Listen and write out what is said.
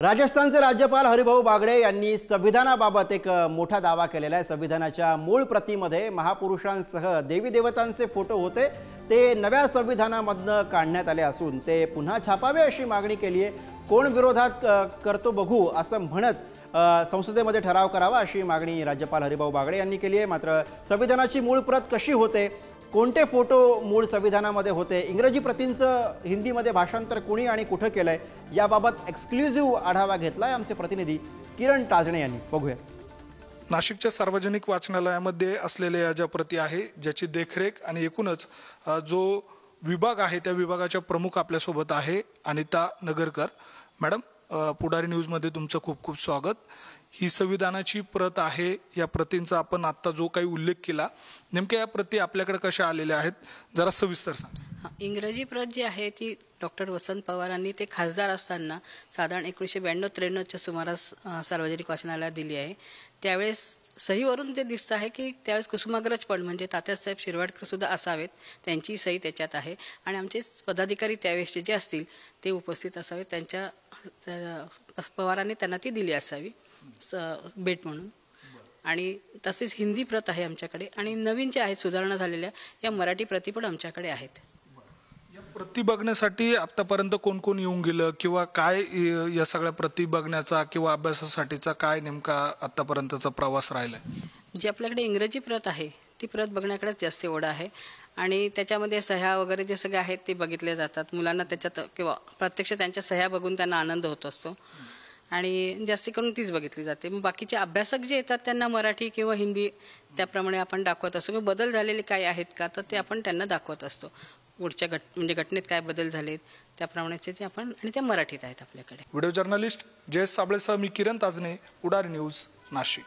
राजस्थानचे राज्यपाल हरिभाऊ बागडे यांनी संविधानाबाबत एक मोठा दावा केलेला आहे। संविधानाच्या मूळ प्रतीमध्ये महापुरुषांसह देवी देवतांचे फोटो होते, ते नव्या संविधानामधून काढण्यात आले असून ते पुन्हा छापावे अशी मागणी केली आहे। कोण विरोधात करतो बघू असं म्हणत संसदेमध्ये ठराव करावा अशी मागणी राज्यपाल हरिभाऊ बागडे यांनी केली आहे। मात्र संविधानाची मूळ प्रत कशी होते, कोणते फोटो मूळ संविधानामध्ये होते, इंग्रजी प्रतींचं हिंदीमध्ये भाषांतर कोणी आणि कुठे केलंय याबाबत एक्सक्लुझिव्ह आढावा घेतलाय आमचे प्रतिनिधी किरण ताजणे यांनी। बघूया। नाशिकच्या सार्वजनिक वाचनालयामध्ये असलेल्या या ज्या प्रती आहे, ज्याची देखरेख आणि एकूणच जो विभाग आहे त्या विभागाच्या प्रमुख आपल्या सोबत आहे अनिता नगरकर मॅडम। पुढारी न्यूज मध्ये तुमचं खूप खूप स्वागत। ही संविधानाची प्रत आहे, या प्रतींचा आपण आता जो काही उल्लेख केला, नेमक्या या प्रती आपल्याकडे कशा आलेल्या आहेत जरा सविस्तर सांगा। इंग्रजी प्रत जी आहे ती डॉक्टर वसंत पवारांनी ते खासदार असताना साधारण 1992-93 च्या सुमारास सार्वजनिक वाचनालयात दिली आहे। त्यावेळेस सहीवरून ते दिसतं आहे की त्यावेळेस कुसुमाग्रज पण म्हणजे तात्यासाहेब शिरवाडकर सुद्धा असावेत, त्यांची सही त्याच्यात आहे आणि आमचे पदाधिकारी त्यावेळेसचे जे असतील ते उपस्थित असावेत, त्यांच्या पवारांनी त्यांना ती दिली असावी भेट म्हणून। आणि तसेच हिंदी प्रत आहे आमच्याकडे आणि नवीन जे आहेत सुधारणा झालेल्या या मराठी प्रती पण आमच्याकडे आहेत। या प्रती बघण्यासाठी आतापर्यंत कोण कोण येऊन गेलं किंवा काय या सगळ्या प्रती बघण्याचा किंवा अभ्यासासाठीचा काय नेमका आतापर्यंतचा प्रवास राहिलाय? जी आपल्याकडे इंग्रजी प्रत आहे ती प्रत बघण्याकडेच जास्त ओढ आहे आणि त्याच्यामध्ये सह्या वगैरे जे सगळे आहेत ते बघितले जातात। मुलांना त्याच्यात किंवा प्रत्यक्ष त्यांच्या सह्या बघून त्यांना आनंद होत असतो आणि जास्ती करून तीच बघितली जाते। मग बाकीचे अभ्यासक जे येतात त्यांना मराठी किंवा हिंदी त्याप्रमाणे आपण दाखवत असतो। बदल झालेले काय आहेत का तर ते आपण त्यांना दाखवत असतो। पुढच्या म्हणजे घटनेत काय बदल झालेत त्याप्रमाणेचे ते आपण आणि त्या मराठीत आहेत आपल्याकडे। व्हिडिओ जर्नलिस्ट जयेश साबळेसह मी किरण ताजणे, पुढारी न्यूज, नाशिक।